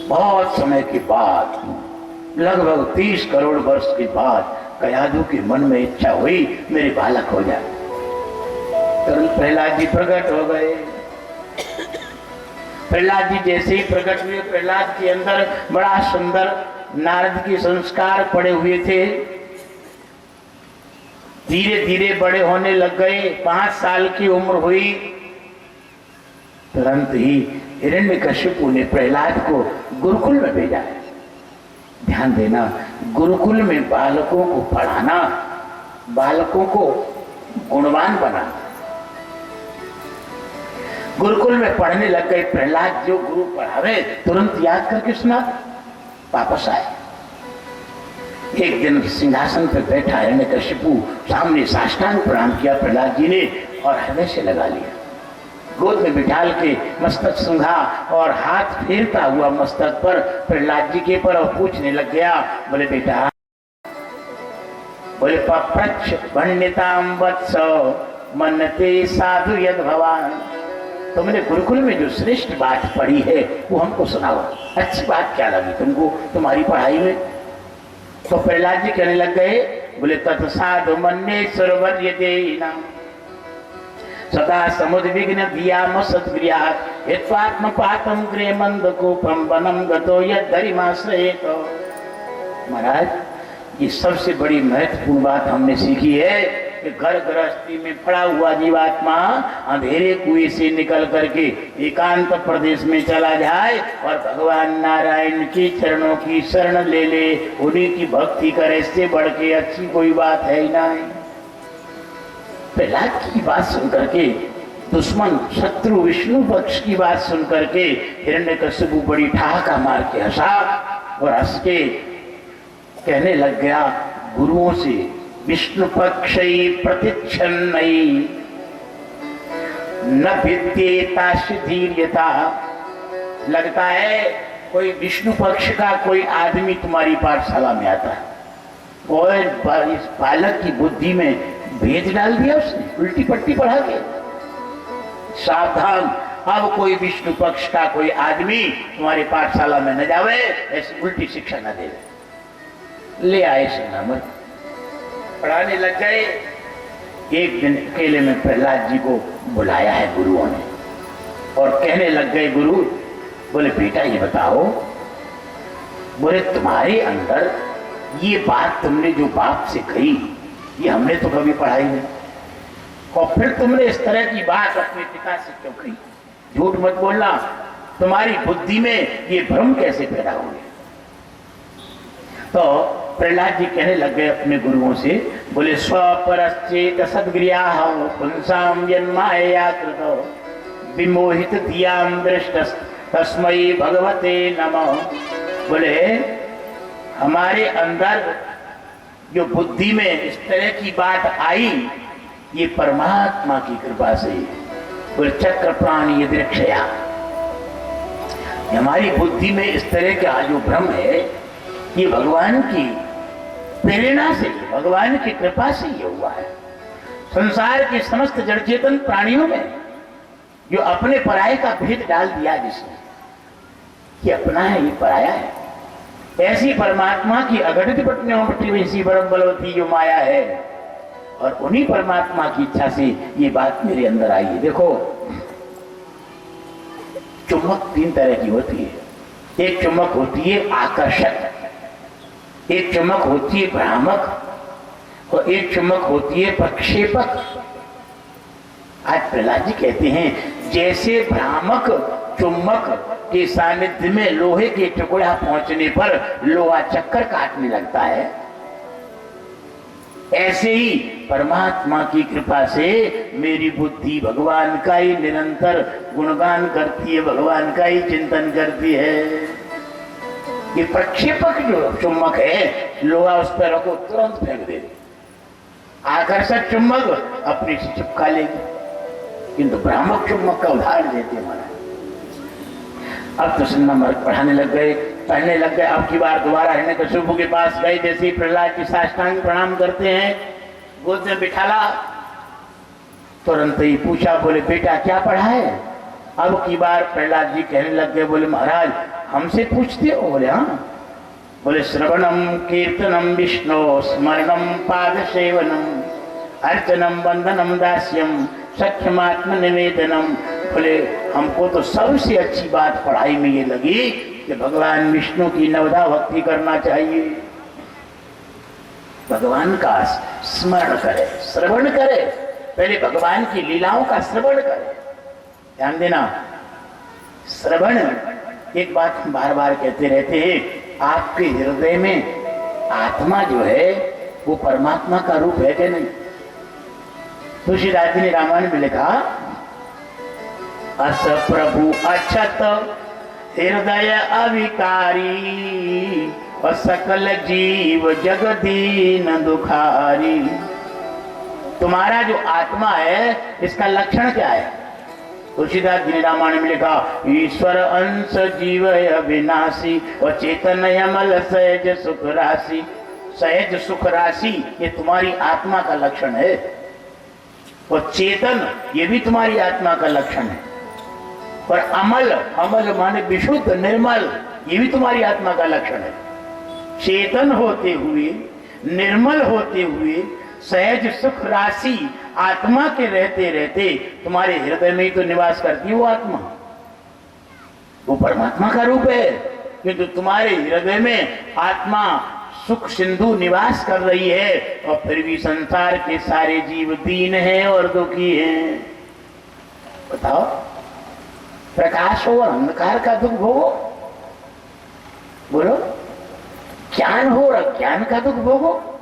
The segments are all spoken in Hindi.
बहुत समय के बाद, लगभग 30 करोड़ वर्ष के बाद कयाधु के मन में इच्छा हुई मेरे बालक हो जाए। तुरंत प्रहलाद जी प्रकट हो गए। प्रहलाद जी जैसे ही प्रकट हुए, प्रहलाद के अंदर बड़ा सुंदर नारद के संस्कार पड़े हुए थे। धीरे धीरे बड़े होने लग गए। 5 साल की उम्र हुई, तुरंत ही हिरण्यकशिपु ने प्रहलाद को गुरुकुल में भेजा है। ध्यान देना, गुरुकुल में बालकों को पढ़ाना, बालकों को गुणवान बनाना। गुरुकुल में पढ़ने लग गए प्रहलाद। जो गुरु पढ़ावे तुरंत याद करके सुना, वापस आए। एक दिन सिंहासन पर बैठा हिरण्यकशिपु सामने साष्टांग प्रणाम किया प्रहलाद जी ने और हृदय से लगा लिया। गोद में बिठाल के मस्तक सूंघा और हाथ फेरता हुआ मस्तक पर प्रहलाद जी के पर और पूछने लग गया, बोले बेटा, बोले पप्रच्छ पंडिताम वत्स मनते साधु यद भवान। तुमने गुरुकुल में जो श्रेष्ठ बात पढ़ी है वो हमको सुनाओ। अच्छी बात क्या लगी तुमको तुम्हारी पढ़ाई में? तो प्रहलाद जी कहने लग गए, बोले तत्साधु मन्ये सर्वर्यते सदा समुद्विग्न दियाम सद्गृहात् यत्वात्मपातं गृह मंदकूपं वनं गतो यद्धरिमाश्रयेत। महाराज, ये सबसे बड़ी महत्वपूर्ण बात हमने सीखी है कि घर गृहस्थी में पड़ा हुआ जीवात्मा अंधेरे कुएं से निकल करके एकांत प्रदेश में चला जाए और भगवान नारायण के चरणों की शरण ले ले, उन्हीं की भक्ति करे, इससे बढ़ के अच्छी कोई बात है ही नहीं। प्रहलाद की बात सुनकर के, दुश्मन शत्रु विष्णु पक्ष की बात सुनकर के हिरण्यकशिपु बड़ी ठहाका मार के हंसा और हंस के कहने लग गया गुरुओं से, विष्णु पक्षई प्रतिच्छन्नई न विद्येता धीर्यता। लगता है कोई विष्णु पक्ष का कोई आदमी तुम्हारी पाठशाला में आता है और इस बालक की बुद्धि में भेद डाल दिया उसने, उल्टी पट्टी पढ़ा के। सावधान, अब कोई विष्णु पक्ष का कोई आदमी तुम्हारी पाठशाला में न जावे, ऐसी उल्टी शिक्षा न दे। ले आए सेनामत, पढ़ाने लग गए। एक दिन अकेले में प्रहलाद जी को बुलाया है गुरुओं ने और कहने लग गए, गुरु बोले बेटा ये बताओ, बोले तुम्हारे अंदर ये बात तुमने जो बाप से कही ये हमने तो कभी पढ़ाई नहीं, और फिर तुमने इस तरह की बात अपने पिता से क्यों कही? झूठ मत बोलना, तुम्हारी बुद्धि में ये भ्रम कैसे पैदा हो गया? तो प्रहलाद जी कहने लग गए अपने गुरुओं से, बोले स्वपरश्चेत सद्गृहाः पुंसाम जन्माया कृतो विमोहित धियाम दृष्टस् तस्मै भगवते नमः। बोले हमारे अंदर जो बुद्धि में इस तरह की बात आई ये परमात्मा की कृपा से, बोले चक्र प्राणी यदृक्षया। हमारी बुद्धि में इस तरह का जो भ्रम है ये भगवान की प्रेरणा से, भगवान की कृपा से ये हुआ है। संसार के समस्त जड़ चेतन प्राणियों में जो अपने पराये का भेद डाल दिया जिसने, कि अपना है ये पराया है, ऐसी परमात्मा की अघटित पटनी वैसी परम बलवती जो माया है, और उन्हीं परमात्मा की इच्छा से ये बात मेरे अंदर आई है। देखो, चुंबक 3 तरह की होती है। एक चुंबक होती है आकर्षक, एक चुंबक होती है भ्रामक और एक चुंबक होती है प्रक्षेपक। आज प्रहलाद जी कहते हैं जैसे भ्रामक चुंबक के सानिध्य में लोहे के टुकड़ा पहुंचने पर लोहा चक्कर काटने लगता है, ऐसे ही परमात्मा की कृपा से मेरी बुद्धि भगवान का ही निरंतर गुणगान करती है, भगवान का ही चिंतन करती है। ये प्रक्षेपक जो चुंबक है, लोहा उस पर रखो तुरंत फेंक दे, आकर्षक चुंबक अपने से चिपका लेगी, किंतु भ्रामक चुंबक का उदाहरण देते हमारा। अब तो सिन्हा पढ़ाने लग गए, पढ़ने लग गए। अब की बार दोबारा हिरण्यकशिपु के पास गए, जैसे ही प्रहलाद की साष्टांग प्रणाम करते हैं, गोद में बिठाला, तुरंत ही पूछा, बोले बेटा क्या पढ़ा है? अब की बार प्रहलाद जी कहने लग गए, बोले महाराज हमसे पूछते हो? बोले हाँ। बोले श्रवणम कीर्तनम विष्णु स्मरणम पाद सेवनम अर्चनम वंदनम दास्यम सख्यमात्म निवेदनम। बोले हमको तो सबसे अच्छी बात पढ़ाई में ये लगी कि भगवान विष्णु की नवधा भक्ति करना चाहिए, भगवान का स्मरण करे, श्रवण करे, पहले भगवान की लीलाओं का श्रवण करे। ध्यान देना, श्रवण, एक बात हम बार बार कहते रहते हैं, आपके हृदय में आत्मा जो है वो परमात्मा का रूप है कि नहीं? तुलसीदास जी ने रामायण में लिखा, अस प्रभु अक्षत हृदय अविकारी और सकल जीव जगदीन दुखारी। तुम्हारा जो आत्मा है इसका लक्षण क्या है? तुलसीदास जी ने रामायण में लिखा, ईश्वर अंश जीव अविनाशी और चेतन अमल सहज सुख राशि। सहज सुख राशि ये तुम्हारी आत्मा का लक्षण है, और चेतन ये भी तुम्हारी आत्मा का लक्षण है, और अमल, अमल माने विशुद्ध निर्मल, ये भी तुम्हारी आत्मा का लक्षण है। चेतन होते हुए, निर्मल होते हुए, सहज सुख राशि आत्मा के रहते रहते तुम्हारे हृदय में ही तो निवास करती है वो आत्मा, वो परमात्मा का रूप है। किंतु तुम्हारे हृदय में आत्मा सुख सिंधु निवास कर रही है, और फिर भी संसार के सारे जीव दीन हैं और दुखी हैं। बताओ, प्रकाश हो और अंधकार का दुख भोगो, बोलो, ज्ञान हो और अज्ञान का दुख भोगो।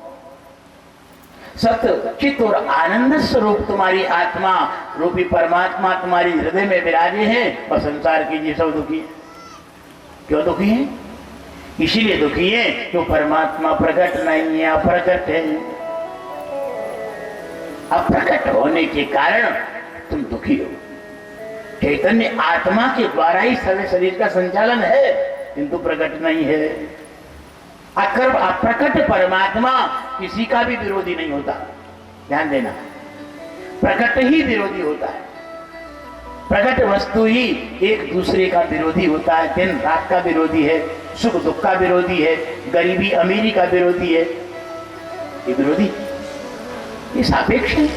सत्य चित्त और आनंद स्वरूप तुम्हारी आत्मा रूपी परमात्मा तुम्हारी हृदय में विराजे हैं, और संसार के जीव सब दुखी है। क्यों दुखी है? इसीलिए दुखी है क्यों परमात्मा प्रकट नहीं है, अप्रकट है। अप्रकट होने के कारण तुम दुखी हो। चैतन्य आत्मा के द्वारा ही सर्व शरीर का संचालन है, किंतु प्रकट नहीं है। अप्रकट परमात्मा किसी का भी विरोधी नहीं होता, ध्यान देना, प्रकट ही विरोधी होता है। प्रकट वस्तु ही एक दूसरे का विरोधी होता है, दिन रात का विरोधी है, सुख दुख का विरोधी है, गरीबी अमीरी का विरोधी है। ये विरोधी, ये सापेक्ष है,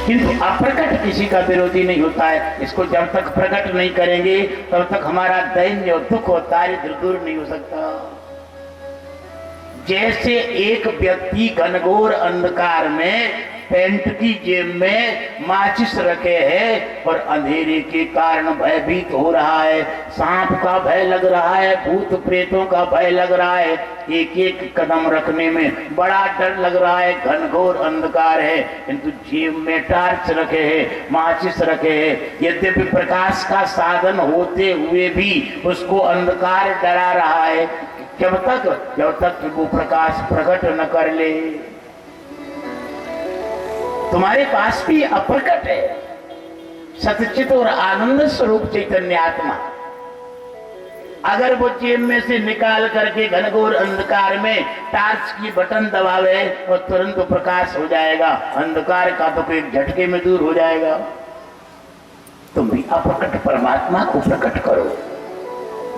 किंतु अप्रकट किसी का विरोधी नहीं होता है। इसको जब तक प्रकट नहीं करेंगे तब तक हमारा दैन्य और दुख और दारिद्र्य दूर नहीं हो सकता। जैसे एक व्यक्ति घनघोर अंधकार में पैंट की जेब में माचिस रखे है और अंधेरे के कारण भयभीत हो रहा है, सांप का भय लग रहा है, भूत प्रेतों का भय लग रहा है, एक एक कदम रखने में बड़ा डर लग रहा है, घनघोर अंधकार है, किंतु जेब में टार्च रखे है, माचिस रखे है। यद्यपि प्रकाश का साधन होते हुए भी उसको अंधकार डरा रहा है। जब तक वो प्रकाश प्रकट न कर ले। तुम्हारे पास भी अप्रकट है सतचित और आनंद स्वरूप चैतन्य आत्मा। अगर वो जेब में से निकाल करके घनघोर अंधकार में टार्च की बटन दबावे और तुरंत प्रकाश हो जाएगा, अंधकार का तो एक झटके में दूर हो जाएगा। तुम भी अप्रकट परमात्मा को प्रकट करो।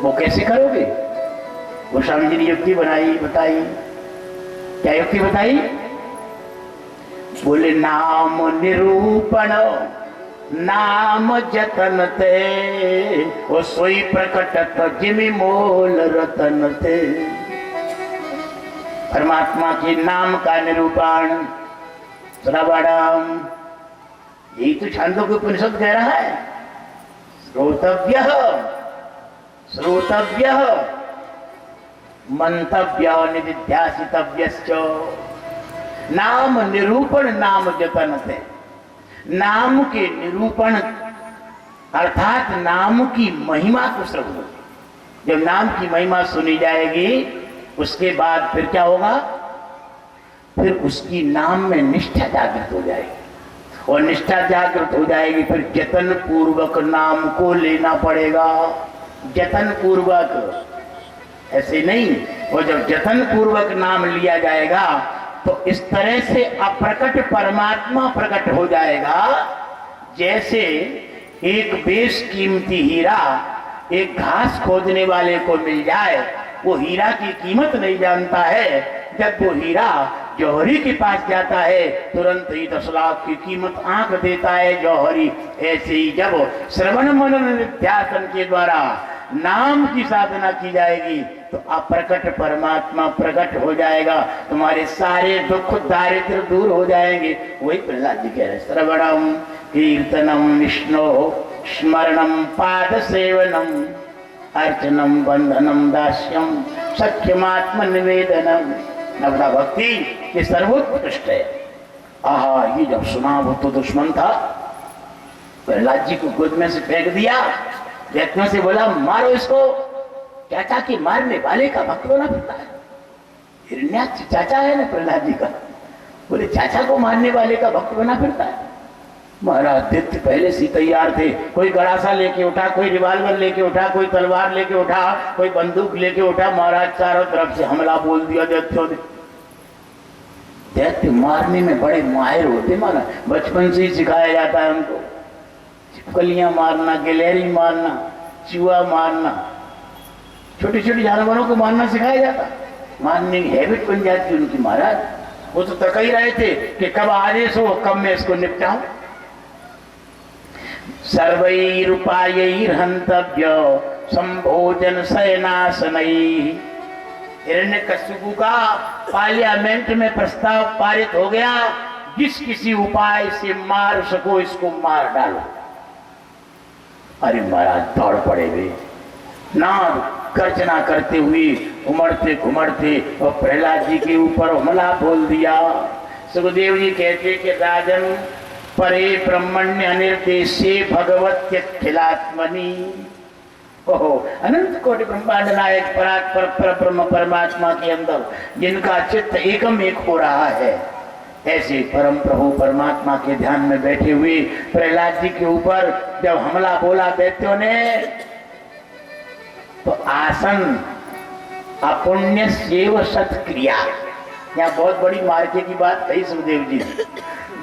वो कैसे करोगे? गोस्वामी जी ने युक्ति बताई। क्या युक्ति बताई? बोले, नाम निरूपण नाम जतन ते, वो सोई प्रकटत जिमि मोल रतन ते। परमात्मा के नाम का निरूपण श्रवणम, यही तो छांदोग्य उपनिषद कह रहा है। श्रोतव्य श्रोतव्य मंतव्य निधिध्यासितव्यश्च। नाम निरूपण नाम जतन थे। नाम के निरूपण अर्थात नाम की महिमा को श्रवण। जब नाम की महिमा सुनी जाएगी उसके बाद फिर क्या होगा? फिर उसकी नाम में निष्ठा जागृत हो जाएगी, और निष्ठा जागृत हो जाएगी फिर जतन पूर्वक नाम को लेना पड़ेगा। जतन पूर्वक, ऐसे नहीं। और जब जतन पूर्वक नाम लिया जाएगा तो इस तरह से अप्रकट परमात्मा प्रकट हो जाएगा, जैसे एक बेशकीमती हीरा एक घास खोदने वाले को मिल जाए, वो हीरा की कीमत नहीं जानता है। जब वो हीरा जौहरी के पास जाता है तुरंत ही 10 लाख की कीमत आंक देता है जौहरी। ऐसे ही जब श्रवण मनन निध्यासन के द्वारा नाम की साधना की जाएगी तो अप्रकट परमात्मा प्रकट हो जाएगा, तुम्हारे सारे दुख दारिद्र दूर हो जाएंगे। वही प्रहलाद जी कह रहे, श्रवणम कीर्तनम विष्णु स्मरणम पाद सेवनम अर्चनम बंधनम दास्यम सख्यमात्म निवेदनम। नवदा भक्ति ये सर्वोत्कृष्ट है। आहा, ये जब सुना वो तो दुश्मन था, प्रहलाद जी को गोद में से फेंक दिया, व्यक्तियों से बोला मारो इसको। चाचा के मारने वाले का भक्त होना पड़ता है। हिरण्याक्ष चाचा है ना प्रहलाद जी का, बोले चाचा को मारने वाले का भक्त बना फिरता है। महाराज दैत्य पहले से तैयार थे, कोई गड़ासा लेके उठा, कोई रिवाल्वर लेके उठा, कोई तलवार लेके उठा, कोई बंदूक लेके उठा। महाराज चारों तरफ से हमला बोल दिया दैत्यों ने। दैत्य मारने में बड़े माहिर होते, माना बचपन से ही सिखाया जाता है उनको, छिपकलियां मारना, गिलहरी मारना, चूहा मारना, छोटे छोटे जानवरों को मारना सिखाया जाता, मारने की हैबिट बन जाती उनकी। महाराज वो तो तक ही रहे थे कि कब आदेश हो, कब मैं इसको निपटाऊं। सर्वैरुपायैर्हन्तव्य संभोजन शयनासनैः। हिरण्यकशिपु का पार्लियामेंट में प्रस्ताव पारित हो गया, जिस किसी उपाय से मार सको इसको मार डालो। अरे महाराज दौड़ पड़े वे, नाद गर्जना करते हुए उमड़ते घुमड़ते और प्रहलाद जी के ऊपर हमला बोल दिया। सुखदेव जी कहते कि राजन परे ब्रह्मण्य अनिर्देशे भगवत्यखिलात्मनि। ओहो, अनंत कोटि ब्रह्मांड नायक परात्पर परब्रह्म परमात्मा के अंदर जिनका चित्त एकम एक हो रहा है, ऐसे परम प्रभु परमात्मा के ध्यान में बैठे हुए प्रहलाद जी के ऊपर जब हमला बोला दैत्यों ने, तो आसन अपुण्य सेव सत्क्रिया। यहाँ बहुत बड़ी मार्के की बात कही सुखदेव जी।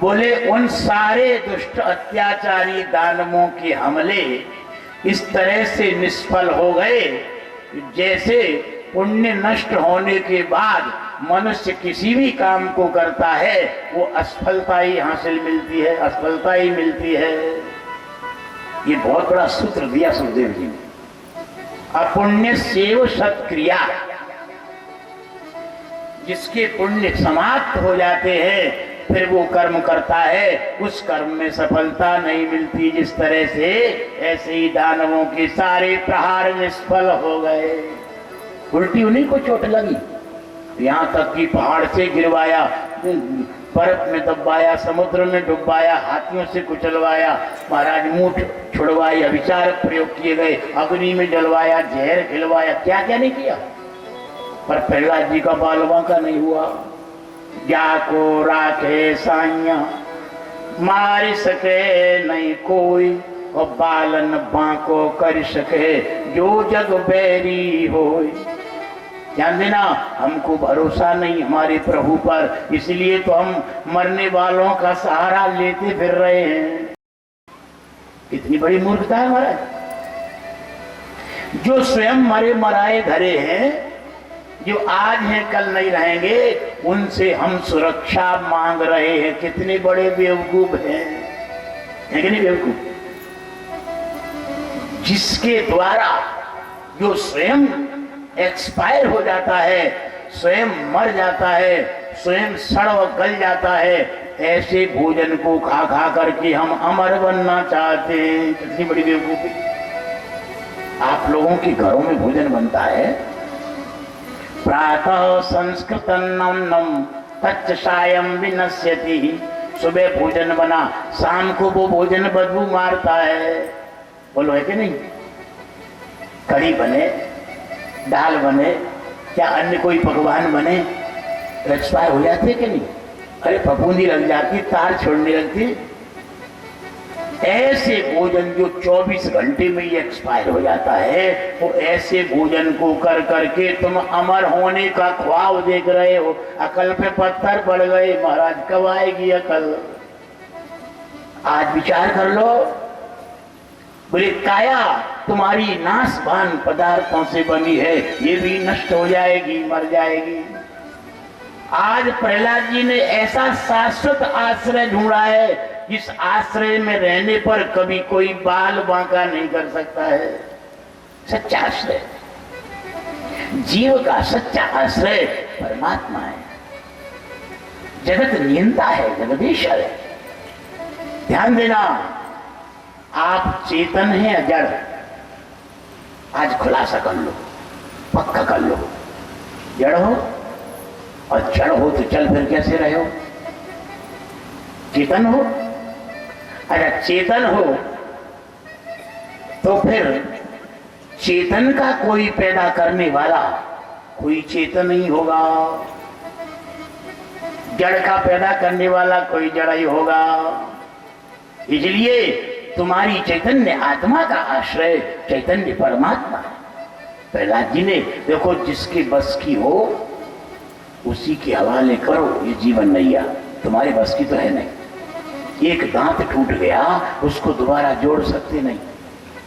बोले उन सारे दुष्ट अत्याचारी दानवों के हमले इस तरह से निष्फल हो गए जैसे पुण्य नष्ट होने के बाद मनुष्य किसी भी काम को करता है वो असफलता ही हासिल मिलती है, असफलता ही मिलती है। ये बहुत बड़ा सूत्र दिया सुखदेव जी ने। अपुण्य सेव सत्क्रिया, जिसके पुण्य समाप्त हो जाते हैं फिर वो कर्म करता है, उस कर्म में सफलता नहीं मिलती। जिस तरह से ऐसे ही दानवों के सारे प्रहार निष्फल हो गए। उल्टी उन्हीं को चोट लगी, यहाँ तक कि पहाड़ से गिरवाया, बर्फ में दबाया, समुद्र में डुबाया, हाथियों से कुचलवाया, महाराज मूठ छुड़वाई, अभिचार प्रयोग किए गए, अग्नि में जलवाया, जहर खिलवाया, क्या क्या नहीं किया। पर प्रहलाद जी का बालवा का नहीं हुआ। जाको राखे साइया मार सके नहीं कोई, और बालन बांको कर सके जो जग बैरी होय। ध्यान देना, हमको भरोसा नहीं हमारे प्रभु पर, इसलिए तो हम मरने वालों का सहारा लेते फिर रहे हैं। कितनी बड़ी मूर्खता है महाराज। जो स्वयं मरे मराए धरे हैं, जो आज हैं कल नहीं रहेंगे, उनसे हम सुरक्षा मांग रहे हैं। कितने बड़े बेवकूफ हैं, है कि नहीं बेवकूफ। जिसके द्वारा जो स्वयं एक्सपायर हो जाता है, स्वयं मर जाता है, स्वयं सड़ और गल जाता है, ऐसे भोजन को खा खा करके हम अमर बनना चाहते हैं। कितनी बड़ी बेवकूफी। आप लोगों के घरों में भोजन बनता है, प्रातः संस्कृतन्नम तच्च सायं विनश्यति। सुबह भोजन बना, शाम को वो भोजन बदबू मारता है। बोलो है कि नहीं। कढ़ी बने, दाल बने, क्या अन्य कोई पकवान बने, एक्सपायर हो जाते कि नहीं। अरे फफूंदी लग जाती, तार छोड़ने लगती। ऐसे भोजन जो 24 घंटे में ही एक्सपायर हो जाता है, वो ऐसे भोजन को कर करके तुम अमर होने का ख्वाब देख रहे हो। अकल पे पत्थर पड़ गए महाराज, कब आएगी अकल। आज विचार कर लो, बोले काया तुम्हारी नाशवान पदार्थों से बनी है, ये भी नष्ट हो जाएगी, मर जाएगी। आज प्रहलाद जी ने ऐसा शाश्वत आश्रय ढूंढा है जिस आश्रय में रहने पर कभी कोई बाल बांका नहीं कर सकता है। सच्चा आश्रय, जीव का सच्चा आश्रय परमात्मा है, जगत नियंता है, जगदीश्वर है। ध्यान देना, आप चेतन हैं या जड़? आज खुलासा कर लो, पक्का कर लो। जड़ हो, और जड़ हो तो चल फिर कैसे रहे हो? चेतन हो? अगर चेतन हो तो फिर चेतन का कोई पैदा करने वाला कोई चेतन ही होगा, जड़ का पैदा करने वाला कोई जड़ ही होगा। इसलिए तुम्हारी चैतन्य आत्मा का आश्रय चैतन्य परमात्मा है। प्रहलाद जी ने देखो, जिसके बस की हो उसी के हवाले करो ये जीवन नैया। तुम्हारे बस की तो है नहीं। एक दांत टूट गया, उसको दोबारा जोड़ सकते नहीं।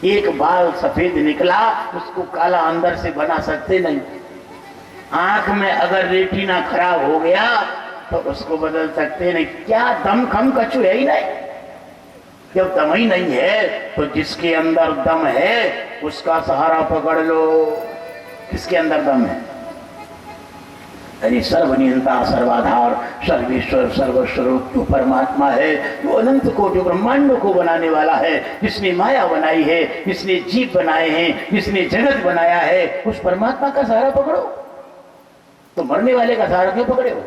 एक बाल सफेद निकला, उसको काला अंदर से बना सकते नहीं। आंख में अगर रेटिना खराब हो गया तो उसको बदल सकते नहीं। क्या दम खम कछु है ही नहीं। जब दम ही नहीं है तो जिसके अंदर दम है उसका सहारा पकड़ लो। किसके अंदर दम है? अरे सर्वनियंता, सर्वाधार, सर्वेश्वर, सर्वस्वरूप जो परमात्मा है, जो अनंत को, जो ब्रह्मांडों को बनाने वाला है, जिसने माया बनाई है, जिसने जीव बनाए हैं, जिसने जगत बनाया है, उस परमात्मा का सहारा पकड़ो। तो मरने वाले का सहारा क्यों पकड़े हो?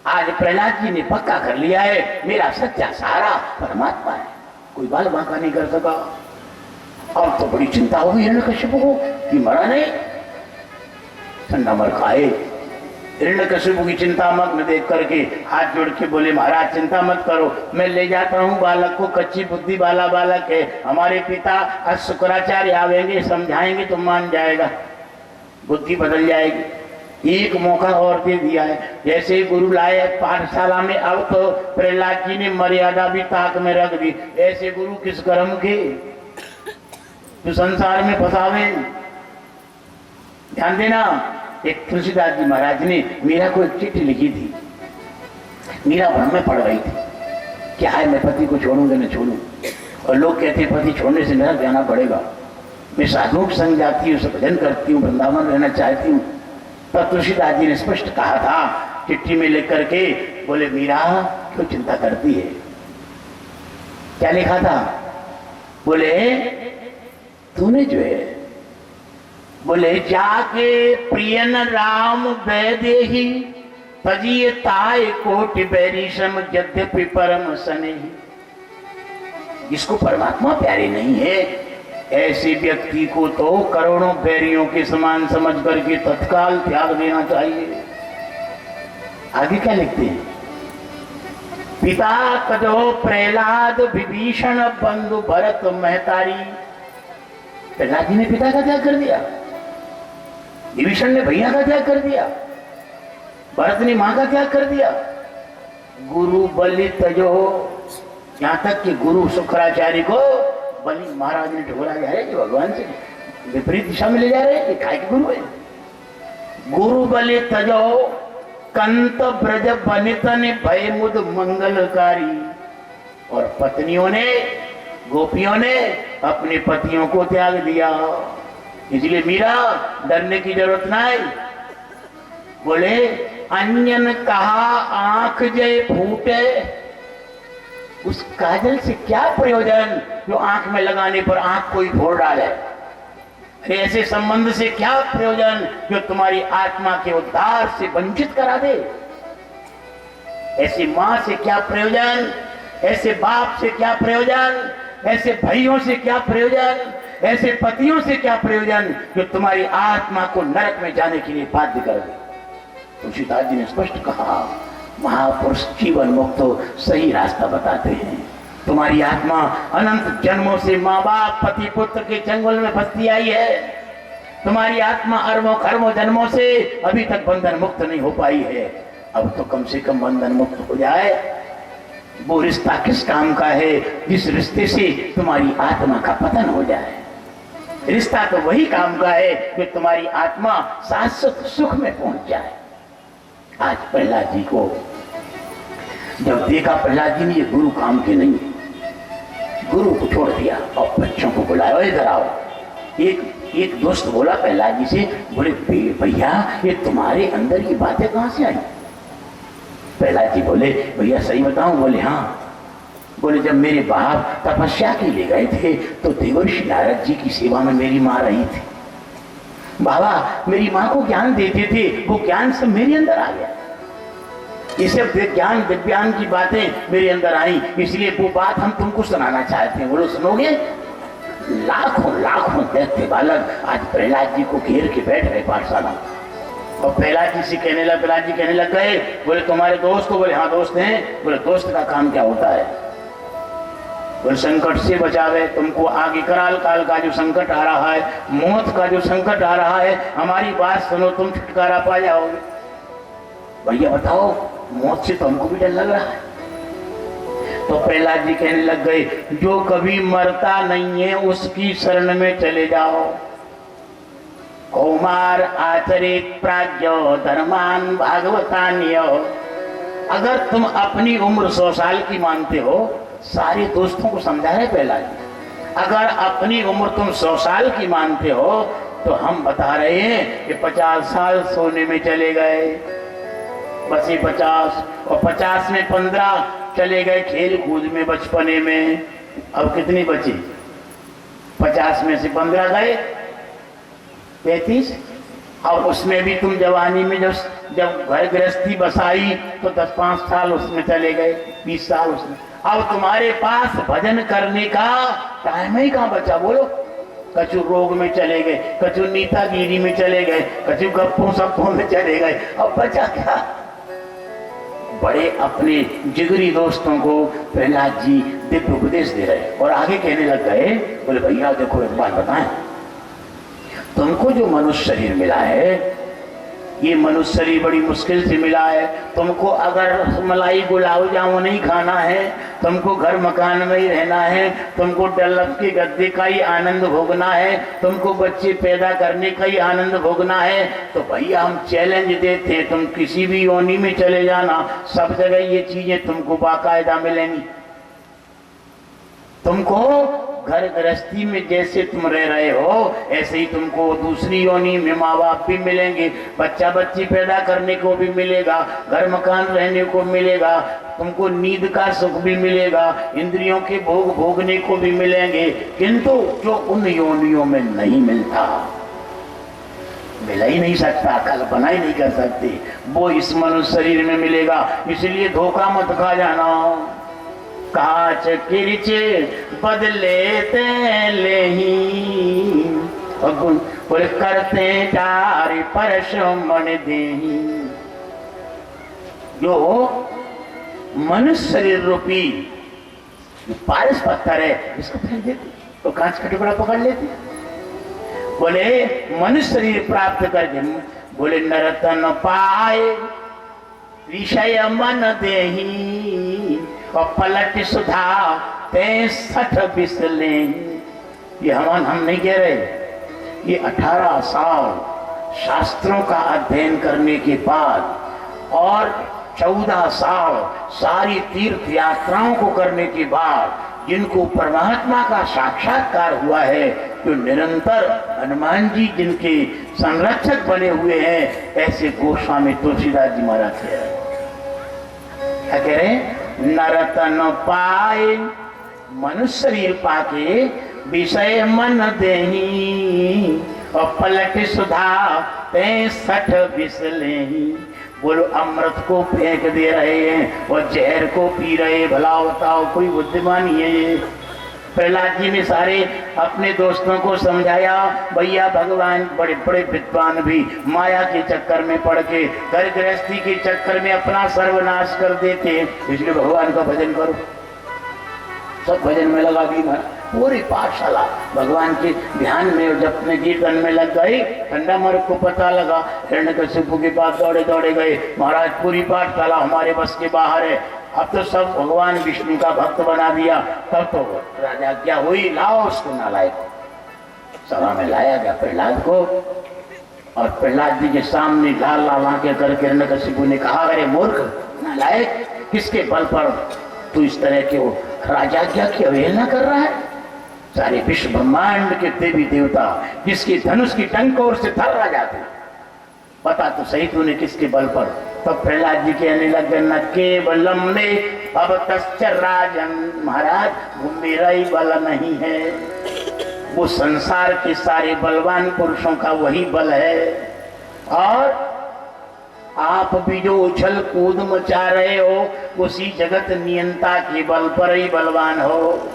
आज प्रहलाद जी ने पक्का कर लिया है, मेरा सच्चा सहारा परमात्मा है, कोई बाल बांका नहीं कर सका। और तो बड़ी चिंता होगी हिरण्यकशिपु को कि मरा नहीं, ठंडा मर खाए। हिरण्यकशिपु की चिंता मग्न देख करके हाथ जोड़ के बोले, महाराज चिंता मत करो, मैं ले जाता हूँ बालक को। कच्ची बुद्धि वाला बालक है, हमारे पिता आज शुक्राचार्य आवेंगे, समझाएंगे तो मान जाएगा, बुद्धि बदल जाएगी। एक मौका और दे दिया है। जैसे ही गुरु लाए पाठशाला में, अब तो प्रहलाद जी ने मर्यादा भी ताक में रख दी। ऐसे गुरु किस कर्म के जो संसार में फंसावे। ध्यान देना, एक तुलसीदास जी महाराज ने मीरा को एक चिट्ठी लिखी थी। मीरा भ्रम में पड़ रही थी, क्या है मैं पति को छोड़ूंगा न छोड़ूं, और लोग कहते हैं पति छोड़ने से मेरा जाना पड़ेगा, मैं साधुओं के संग जाती हूँ, भजन करती हूँ, वृंदावन रहना चाहती हूँ। तब तुलसीदास जी ने स्पष्ट कहा था चिट्ठी में लिख करके, बोले मीरा क्यों चिंता करती है? क्या लिखा था? बोले तूने जो है, बोले जाके प्रियन राम वैदेही तजिए ताय कोटि बैरिशम यद्यपि परम सनेही। जिसको परमात्मा प्यारे नहीं है, ऐसे व्यक्ति को तो करोड़ों बैरियों के समान समझ करके तत्काल त्याग देना चाहिए। आगे क्या लिखते हैं? पिता तजो प्रहलाद विभीषण बंधु भरत महतारी। प्रहलाद जी ने पिता का त्याग कर दिया, विभीषण ने भैया का त्याग कर दिया, भरत ने मां का त्याग कर दिया। गुरु बलि तजो, यहां तक कि गुरु शुक्राचार्य को बलि महाराज ने ढोला जा रहे, भगवान से विपरीत दिशा में ले जा रहे हैं। काय के गुरु है? गुरु बलि तजो कंत ब्रज बनितन भय मुद मंगलकारी। और पत्नियों ने, गोपियों ने अपने पतियों को त्याग दिया। इसलिए मीरा डरने की जरूरत नहीं। बोले अन्यन कहा आंख जय फूटे, उस काजल से क्या प्रयोजन जो आंख में लगाने पर आंख कोई फोड़ डाले। ऐसे संबंध से क्या प्रयोजन जो तुम्हारी आत्मा के उद्धार से वंचित करा दे। ऐसी मां से क्या प्रयोजन, ऐसे बाप से क्या प्रयोजन, ऐसे भाइयों से क्या प्रयोजन, ऐसे पतियों से क्या प्रयोजन जो तुम्हारी आत्मा को नरक में जाने के लिए बाध्य कर दे। तुलसीदास जी ने स्पष्ट कहा, महापुरुष जीवन मुक्त सही रास्ता बताते हैं। तुम्हारी आत्मा अनंत जन्मों से माँ बाप पति पुत्र के चंगुल में फंसती आई है। तुम्हारी आत्मा अरबों खरबों जन्मों से अभी तक बंधन मुक्त नहीं हो पाई है। अब तो कम से कम बंधन मुक्त हो जाए। वो रिश्ता किस काम का है जिस रिश्ते से तुम्हारी आत्मा का पतन हो जाए। रिश्ता तो वही काम का है कि तुम्हारी आत्मा शाश्वत सुख में पहुंच जाए। आज प्रहलाद जी को जब देखा, प्रहलाद जी ने ये गुरु काम के नहीं, गुरु को छोड़ दिया और बच्चों को बुलाया, इधर आओ। एक दोस्त बोला प्रहलाद जी से, बोले भैया ये तुम्हारे अंदर की बातें कहां से आई? प्रहलाद जी बोले भैया सही बताऊं? बोले हाँ। बोले जब मेरे बाप तपस्या के लिए गए थे तो देवर्षि नारद जी की सेवा में मेरी माँ रही थी। बाबा मेरी माँ को ज्ञान देते थे, वो ज्ञान सब मेरे अंदर आ गया। ये सब ज्ञान विज्ञान की बातें मेरे अंदर आई, इसलिए वो बात हम तुमको सुनाना चाहते हैं। बोलो सुनोगे? लाखों लाखों दैत्य बालक आज प्रहलाद जी को घेर के बैठ गए पाठशाला और प्रहलाद जी से प्रहलाद जी कहने लग गए, बोले तुम्हारे दोस्त हो? बोले हाँ दोस्त हैं। बोले दोस्त का काम क्या होता है? बोले संकट से बचावे, तुमको आगे कराल काल का जो संकट आ रहा है, मौत का जो संकट आ रहा है, हमारी बात सुनो, तुम छुटकारा पा जाओगे। भैया बताओ, मौत से तो हमको भी डर लग रहा है। तो प्रहलाद जी कहने लग गए, जो कभी मरता नहीं है उसकी शरण में चले जाओ। कौमार आचरित प्राज्ञो धर्मान भागवतान्यो। अगर तुम अपनी उम्र 100 साल की मानते हो, सारे दोस्तों को समझा रहे प्रहलाद जी, अगर अपनी उम्र तुम 100 साल की मानते हो तो हम बता रहे हैं कि 50 साल सोने में चले गए, बचे 50 और 50 में 15 चले गए खेल कूद में बचपने में। अब कितनी बची? 50 में से 15 गए 33, और उसमें भी तुम जवानी में जब घर गृहस्थी बसाई तो 10-5 साल उसमें चले गए, 20 साल उसमें। अब तुम्हारे पास भजन करने का टाइम ही कहाँ बचा? बोलो, कछु रोग में चले गए, कछु नीतागिरी में चले गए, कछु गप्पों सप्पों में चले गए, अब बचा क्या? बड़े अपने जिगरी दोस्तों को प्रहलाद जी दिव्य उपदेश दे रहे और आगे कहने लग गए, बोले भैया देखो एक बात बताएं, तुमको जो मनुष्य शरीर मिला है, ये मनुष्य शरीर बड़ी मुश्किल से मिला है। तुमको अगर मलाई गुलाब जामुन नहीं खाना है, तुमको घर मकान में ही रहना है, तुमको डल्लफ के गद्दे का ही आनंद भोगना है, तुमको बच्चे पैदा करने का ही आनंद भोगना है, तो भैया हम चैलेंज देते हैं, तुम किसी भी योनि में चले जाना, सब जगह ये चीजें तुमको बाकायदा मिलेंगी। तुमको घर गृहस्थी में जैसे तुम रह रहे हो ऐसे ही तुमको दूसरी योनि में माँ बाप भी मिलेंगे, बच्चा बच्ची पैदा करने को भी मिलेगा, घर मकान रहने को मिलेगा, तुमको नींद का सुख भी मिलेगा, इंद्रियों के भोग भोगने को भी मिलेंगे, किंतु जो उन योनियों में नहीं मिलता, मिला ही नहीं सकता, कल्पना ही नहीं कर सकते, वो इस मनुष्य शरीर में मिलेगा। इसलिए धोखा मत खा जाना। काच किरच बदले ते लेही और करते चार परशुमन देही। जो मनुष्य शरीर रूपी पारस पत्थर है, इसको फेंक देते तो कांच का टुकड़ा पकड़ लेते। बोले मनुष्य शरीर प्राप्त करके, बोले नरतन पाए विषय मन देही और पलट सुधा ते 60 बिसले। ये हम नहीं कह रहे, ये 18 साल शास्त्रों का अध्ययन करने के बाद और 14 साल सारी तीर्थ यात्राओं को करने के बाद जिनको परमात्मा का साक्षात्कार हुआ है, जो निरंतर हनुमान जी जिनके संरक्षक बने हुए हैं, ऐसे गोस्वामी तुलसीदास जी महाराज कह रहे। क्या कह रहे हैं? नरतन पाए, मनुष्य शरीर पाके विषय मन देही और पलट सुधा ते 60 बिसले। बोलो अमृत को फेंक दे रहे हैं और जहर को पी रहे, भला बताओ कोई बुद्धिमानी है ये? प्रहलाद जी ने सारे अपने दोस्तों को समझाया, भैया भगवान बड़े बड़े विद्वान भी माया के चक्कर में पड़ के घर गृहस्थी के चक्कर में अपना सर्वनाश कर देते, इसलिए भगवान का भजन करो। सब भजन में लगा दी, पूरी पाठशाला भगवान के ध्यान में जपने कीर्तन में लग गई। ठंडा मर्ग को पता लगा, हिरण्यकशिपु के पास दौड़े दौड़े गए, महाराज पूरी पाठशाला हमारे बस के बाहर है, अब तो सब भगवान विष्णु का भक्त बना दिया। तब तो राजा क्या हुई, लाओ उसको नालायक। सभा में लाया गया प्रहलाद को और प्रहलाद जी के सामने लाल लाल आंखें करके हिरण्यकशिपु ने कहा, अरे मूर्ख नालायक, किसके बल पर तू इस तरह के राजाज्ञा की अवहेलना कर रहा है? सारे विश्व ब्रह्मांड के देवी देवता जिसकी धनुष की टंकोर से थर्रा जाते, बता तो सही तूने किसके बल पर? तब प्रहलाद जी कहने लगे, न केवलम ने अब तश्च राजन, महाराज वो मेरा ही बल नहीं है, वो संसार के सारे बलवान पुरुषों का वही बल है। और आप भी जो उछल कूद मचा रहे हो उसी जगत नियंता के बल पर ही बलवान हो।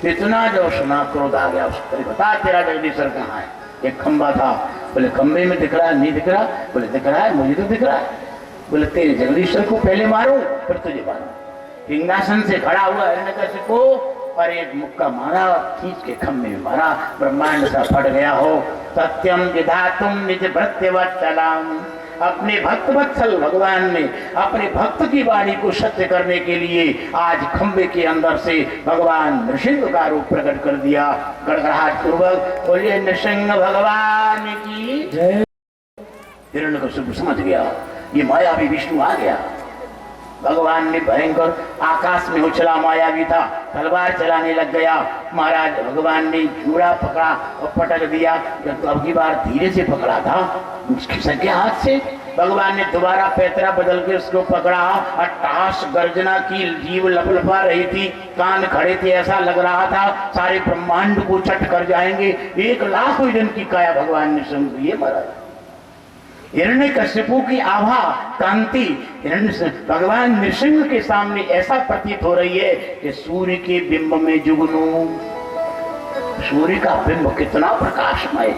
इतना जो सुना क्रोध आ गया उसको, बता तेरा जगदीश्वर कहाँ है? एक खंबा था, बोले खंबे में दिख रहा है? नहीं दिख रहा। बोले दिख रहा है, मुझे तो दिख रहा है। बोले तेरे जगदीश्वर को पहले मारूं फिर तुझे मारूं। सिंहासन से खड़ा हुआ हिरण्यकशिपु और एक मुक्का मारा, खींच के खंबे में मारा, ब्रह्मांड सा फट गया हो। सत्यम विधातुम निज भृत्यवत्सलाम, अपने भक्त वत्सल भगवान ने अपने भक्त की वाणी को सत्य करने के लिए आज खंबे के अंदर से भगवान नृसिंह का रूप प्रकट कर दिया। गड़गड़ाहट पूर्वक बोलिए नृसिंह भगवान की जय। हिरण्यकशिपु समझ गया ये मायावी विष्णु आ गया। भगवान ने भयंकर आकाश में उछला, मायावी था, तलवार चलाने लग गया। महाराज भगवान ने जूड़ा पकड़ा और पटक दिया। जब तो अब की बार धीरे से पकड़ा था, खिसक गया हाथ से। भगवान ने दोबारा पैतरा बदल के उसको पकड़ा और टास गर्जना की, जीव लपलपा रही थी, कान खड़े थे, ऐसा लग रहा था सारे ब्रह्मांड को चट कर जाएंगे। 1,00,000 योजन की काया भगवान ने समझ लिए। महाराज हिरण्यकशिपु की आभा कांति भगवान नृसिंह के सामने ऐसा प्रतीत हो रही है कि सूर्य के बिंब में जुगनू, सूर्य का बिंब कितना प्रकाशमय,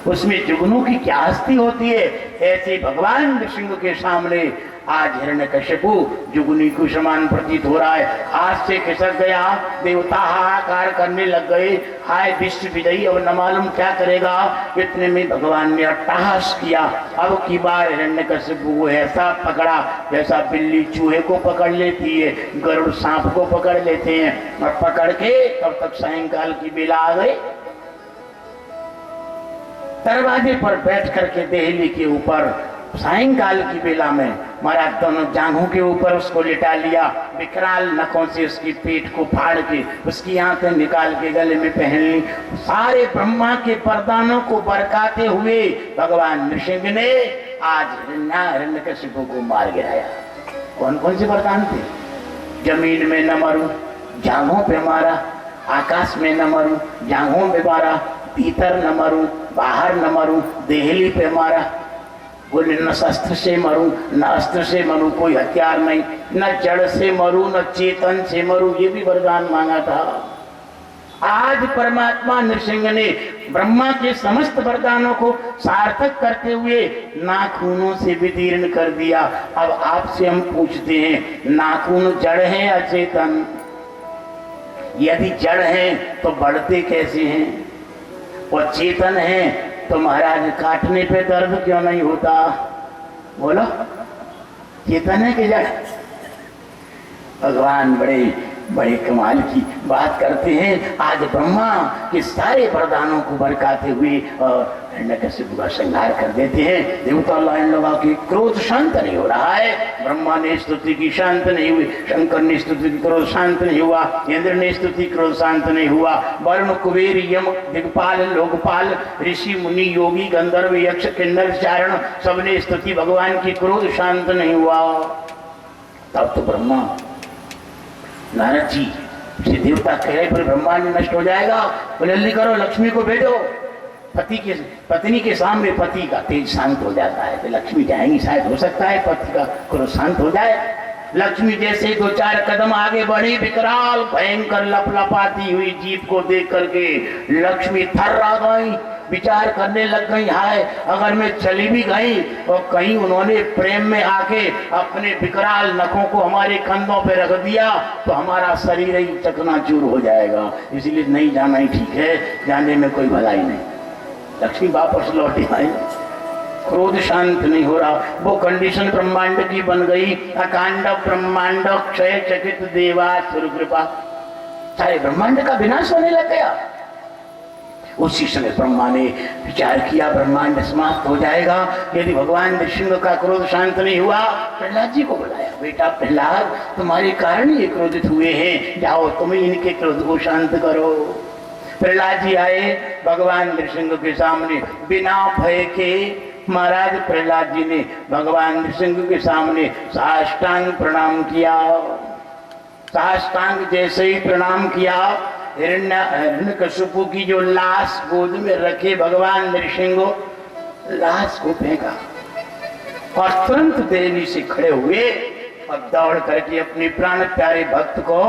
उसमें जुगनू की क्या हस्ती होती है, ऐसे भगवान नृसिंह के सामने आज हिरण्यकशिपु जुगनी को समान प्रतीत हो रहा है। हाथ से खिसक गया, देवता हाहाकार करने लग गए, हाय विश्व विजयी अब न मालूम क्या करेगा। इतने में भगवान ने अट्टहास किया। अब की बार हिरण्यकशिपु को ऐसा पकड़ा जैसा बिल्ली चूहे को पकड़ लेती है, गरुड़ सांप को पकड़ लेते हैं, और पकड़ के तब तक सायंकाल की बेला आ गई। दरवाजे पर बैठ करके देहली के ऊपर सायंकाल की बेला में महाराज दोनों जांघों के ऊपर उसको लिटा लिया, विकराल नखों से उसकी पीठ को फाड़ के उसकी आंखें निकाल के गले में पहन ली। सारे ब्रह्मा के परदानों को बरकाते हुए भगवान नृसिंह ने आज हिरण्यकशिपु को मार गिराया। कौन कौन से वरदान थे? जमीन में न मरूं, जांघों पे मारा, आकाश में न मरूं, जांघों में मारा, भीतर न मरूं, बाहर न मरूं, देहली पे मारा। बोले न शस्त्र से मरूं, न अस्त्र से मरूं, कोई हथियार नहीं, न जड़ से मरूं, न चेतन से मरूं, ये भी वरदान मांगा था। आज परमात्मा नृसिंह ने ब्रह्मा के समस्त वरदानों को सार्थक करते हुए नाखूनों से विदीर्ण कर दिया। अब आपसे हम पूछते हैं, नाखून जड़ है या चेतन? यदि जड़ हैं तो बढ़ते कैसे हैं, और चेतन हैं तो महाराज काटने पे दर्द क्यों नहीं होता? बोलो, चेतन है कि जड़? भगवान बड़े बड़े कमाल की बात करते हैं। आज ब्रह्मा के सारे वरदानों को बरकाते हुए और हिरण्यकशिपु का संहार कर देते हैं। देवता इन लोगों की क्रोध शांत नहीं हो रहा है। ब्रह्मा ने स्तुति की, शांत नहीं हुई। शंकर ने स्तुति की, क्रोध शांत नहीं हुआ। इंद्र ने स्तुति, क्रोध शांत नहीं हुआ। वरुण, कुबेर, यम, दिग्पाल, लोकपाल, ऋषि, मुनि, योगी, गंधर्व, यक्ष, किन्नर, चारण, सबने स्तुति भगवान की, क्रोध शांत नहीं हुआ। तब तो ब्रह्मा नारद जी से देवता कह रहे पर ब्रह्मांड नष्ट हो जाएगा, बोले जल्दी करो, लक्ष्मी को भेजो। पत्नी के सामने पति का तेज शांत हो जाता है, तो लक्ष्मी जाएंगी, शायद हो सकता है पति का क्रोध शांत हो जाए। लक्ष्मी जैसे 2-4 कदम आगे बढ़ी, विकराल भयंकर लपलपाती हुई जीप को देख करके लक्ष्मी थर्रा गई, विचार करने लग गई, हाय अगर मैं चली भी गई और कहीं उन्होंने प्रेम में आके अपने विकराल नखों को हमारे कंधों पे रख दिया तो हमारा शरीर ही चकनाचूर हो जाएगा, इसलिए नहीं जाना ही ठीक है, जाने में कोई भलाई नहीं। लक्ष्मी वापस लौटी आई। क्रोध शांत नहीं हो रहा। वो कंडीशन ब्रह्मांड की बन गई, अकांड ब्रह्मांड क्षय चकित देवासुर कृपा, सारे ब्रह्मांड का विनाश होने लग गया। उसी समय ब्रह्मा ने विचार किया ब्रह्मांड समाप्त हो जाएगा यदि भगवान नृसिंह का क्रोध शांत नहीं हुआ। प्रहलाद जी को बुलाया, बेटा प्रहलाद तुम्हारे कारण ये क्रोधित हुए हैं, जाओ तुम इनके क्रोध को शांत करो। प्रहलाद जी आए भगवान नृसिंह के सामने बिना भय के। महाराज प्रहलाद जी ने भगवान नृसिंह के सामने साष्टांग प्रणाम किया। साष्टांग जैसे ही प्रणाम किया, हिरण्यकशिपु की जो लाश गोद में रखे भगवान नृसिंह लाश को फेंका और तुरंत देवी से खड़े हुए और दौड़ करके अपने प्राण प्यारे भक्त को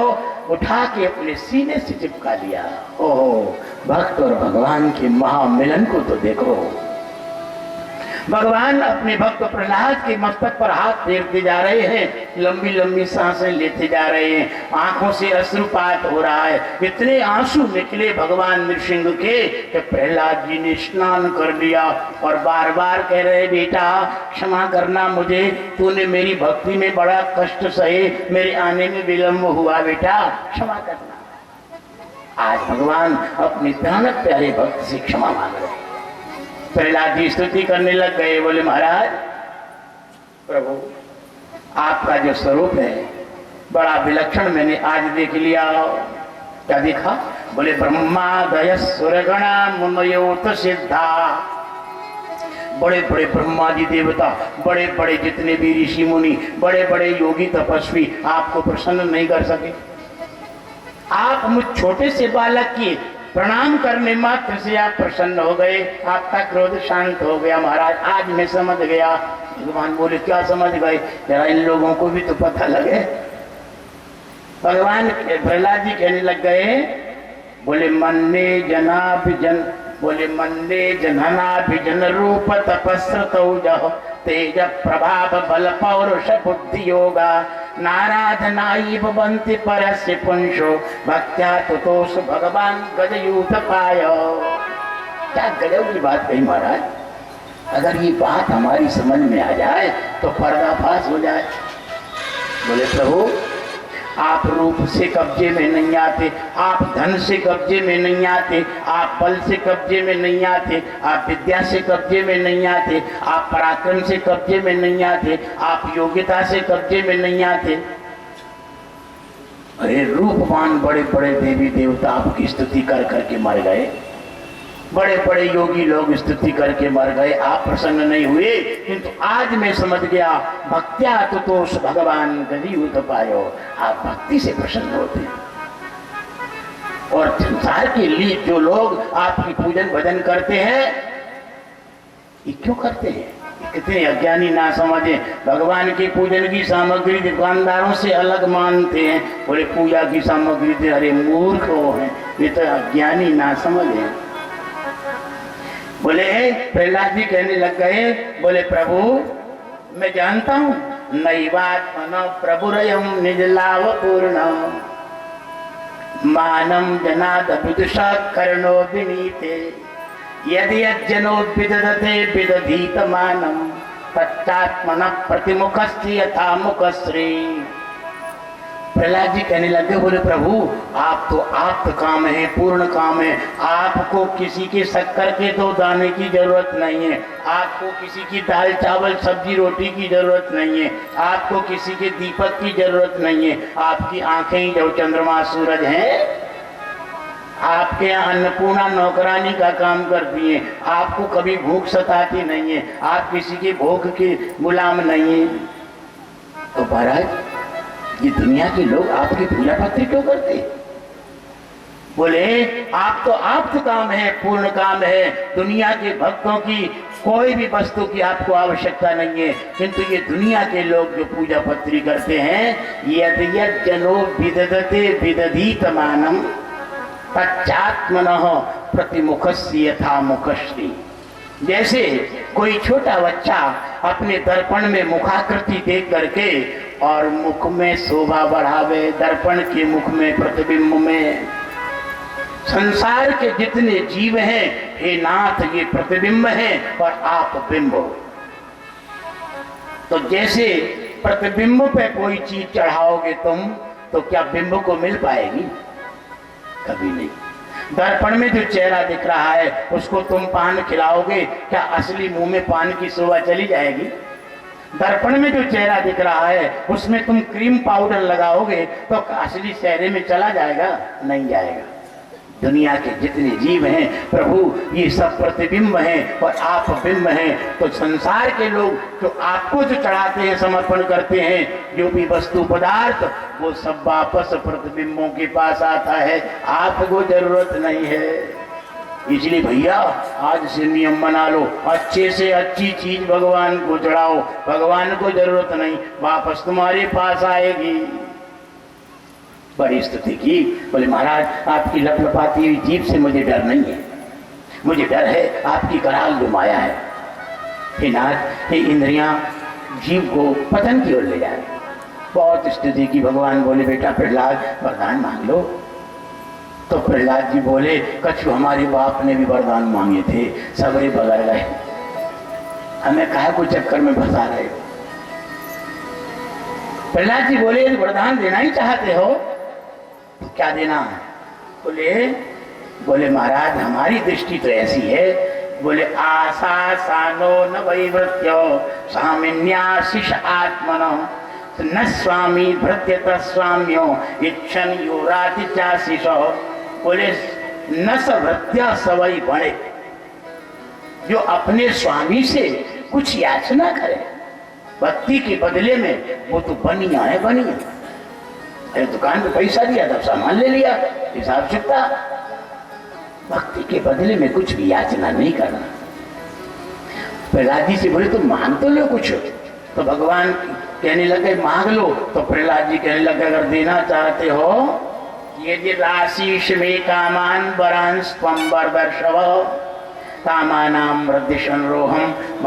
उठा के अपने सीने से चिपका लिया। ओहो, भक्त और भगवान के महामिलन को तो देखो। भगवान अपने भक्त प्रहलाद के मस्तक पर हाथ फेरते जा रहे हैं, लंबी लंबी सांसें लेते जा रहे हैं, आंखों से अश्रुपात हो रहा है। इतने आंसू निकले भगवान नृसिंह के कि प्रहलाद जी ने स्नान कर लिया और बार बार कह रहे बेटा क्षमा करना मुझे, तूने मेरी भक्ति में बड़ा कष्ट सहे, मेरे आने में विलंब हुआ, बेटा क्षमा करना। आज भगवान अपने प्राण प्यारे भक्त से क्षमा मांग रहे। प्रहलाद जी स्तुति करने लग गए, बोले महाराज प्रभु आपका जो स्वरूप है बड़ा विलक्षण मैंने आज देख लिया। क्या देखा? बोले ब्रह्मादय सुरगणा मुनयोत सिद्धा, बड़े बड़े ब्रह्मा जी देवता, बड़े बड़े जितने भी ऋषि मुनि, बड़े बड़े योगी तपस्वी आपको प्रसन्न नहीं कर सके। आप मुझ छोटे से बालक की प्रणाम करने मात्र से आप प्रसन्न हो गए, आपका क्रोध शांत हो गया। महाराज आज मैं समझ गया। भगवान बोले क्या समझ गए? जरा इन लोगों को भी तो पता लगे। भगवान प्रहलाद जी कहने लग गए, बोले मन्ने जनाभिजन, बोले मन्ने जननाभिजन रूप तपस्रतौजः तेज प्रभाव बल पौरुष बुद्धि योगा नाराधनाई बंति परस्य पुंसो भक्त्या तुतोष भगवान गजयूथ पाय। क्या गजब की बात कही महाराज। अगर ये बात हमारी समझ में आ जाए तो पर्दाफाश हो जाए। बोले प्रभु आप रूप से कब्जे में नहीं आते, आप धन से कब्जे में नहीं आते, आप बल से कब्जे में नहीं आते, आप विद्या से कब्जे में नहीं आते, आप पराक्रम से कब्जे में नहीं आते, आप योग्यता से कब्जे में नहीं आते। अरे रूपवान बड़े बड़े देवी देवता आपकी स्तुति कर करके मर गए, बड़े बड़े योगी लोग स्तुति करके मर गए, आप प्रसन्न नहीं हुए। किंतु आज मैं समझ गया भक्त्या तुतोष भगवान गजयूथ पायो, आप भक्ति से प्रसन्न होते हैं। और संसार के लिए जो लोग आपकी पूजन भजन करते हैं, ये क्यों करते हैं? कितने अज्ञानी ना समझे, भगवान की पूजन की सामग्री दुकानदारों से अलग मानते हैं। बोले पूजा की सामग्री से, अरे मूर्ख हो हैं, ये तो अज्ञानी ना समझे। बोले प्रहलाद जी कहने लग गए, बोले प्रभु मैं जानता हूं नैवात्मन प्रभुरयम निजलाव पूर्ण मानम जनाद विदुषा कर्णो विनीते यदि यज्जनो विदधते विदधीत मानम तच्चात्मन प्रतिमुखस्ति यथा मुखश्री। प्रहलाद जी कहने लगे, बोले प्रभु आप तो आप्त काम है, पूर्ण काम है, आपको किसी के शक्कर के 2 दाने की जरूरत नहीं है, आपको किसी की दाल चावल सब्जी रोटी की जरूरत नहीं है, आपको किसी के दीपक की जरूरत नहीं है। आपकी आंखें ही जो चंद्रमा सूरज हैं, आपके यहाँ अन्नपूर्णा नौकरानी का काम करती है, आपको कभी भूख सताती नहीं है, आप किसी के भोग के गुलाम नहीं है। तो महाराज ये दुनिया के लोग आपकी पूजा भक्ति क्यों करते? बोले आप तो आप्त काम है, पूर्ण काम है, दुनिया के भक्तों की कोई भी वस्तु की आपको आवश्यकता नहीं है। किंतु ये दुनिया के लोग जो पूजा पत्री करते हैं, यदि यज्जनो विदधते विदधीत मानम तच्चात्मनः प्रतिमुखस्य यथा मुखश्री। जैसे कोई छोटा बच्चा अपने दर्पण में मुखाकृति देख करके और मुख में शोभा बढ़ावे, दर्पण के मुख में प्रतिबिंब में। संसार के जितने जीव हैं हे नाथ ये प्रतिबिंब हैं और आप बिंब हो। तो जैसे प्रतिबिंब पे कोई चीज चढ़ाओगे तुम, तो क्या बिंब को मिल पाएगी? कभी नहीं। दर्पण में जो चेहरा दिख रहा है उसको तुम पान खिलाओगे, क्या असली मुंह में पान की सुबह चली जाएगी? दर्पण में जो चेहरा दिख रहा है उसमें तुम क्रीम पाउडर लगाओगे तो असली चेहरे में चला जाएगा? नहीं जाएगा। दुनिया के जितने जीव हैं प्रभु, ये सब प्रतिबिंब हैं और आप बिंब हैं। तो संसार के लोग जो आपको जो चढ़ाते हैं, समर्पण करते हैं, जो भी वस्तु पदार्थ, वो सब वापस प्रतिबिंबों के पास आता है, आपको जरूरत नहीं है। इसलिए भैया आज से नियम बना लो, अच्छे से अच्छी चीज भगवान को चढ़ाओ, भगवान को जरूरत नहीं, वापस तुम्हारे पास आएगी। बड़ी स्तुति की। बोले महाराज आपकी लपलपाती हुई जीभ से मुझे डर नहीं है, मुझे डर है आपकी कराल जो माया है। हे नाथ, ये इंद्रियां जीव को पतन की ओर ले जा रही। बहुत स्तुति की। भगवान बोले बेटा प्रहलाद वरदान मांग लो। तो प्रहलाद जी बोले कछु हमारे बाप ने भी वरदान मांगे थे, सबरे बगल गए, हमें काहे को चक्कर में फंसा रहे हो? प्रहलाद जी बोले वरदान देना ही चाहते हो, क्या देना है? बोले महाराज हमारी दृष्टि तो ऐसी है, बोले आशा सानो न वैवृत्यो सामिन्याशिष आत्मनो न स्वामी भृत्यत स्वाम्यो इच्छन युवराति चाशिषो। बोले न सभृत्य सवई बड़े, जो अपने स्वामी से कुछ याचना करे भक्ति के बदले में, वो तो बनिया है बनिया। अरे दुकान पे पैसा दिया तब सामान ले लिया, हिसाब चुकता। भक्ति के बदले में कुछ भी याचना नहीं करना। प्रहलाद जी से बोले तुम मांग तो लो कुछ। तो भगवान कहने लगे मांग लो। तो प्रहलाद जी कहने लगे अगर देना चाहते हो, यदि राशिष में कामान वरांस त्वं वरदर्शव कामानां वृद्धि संरोहम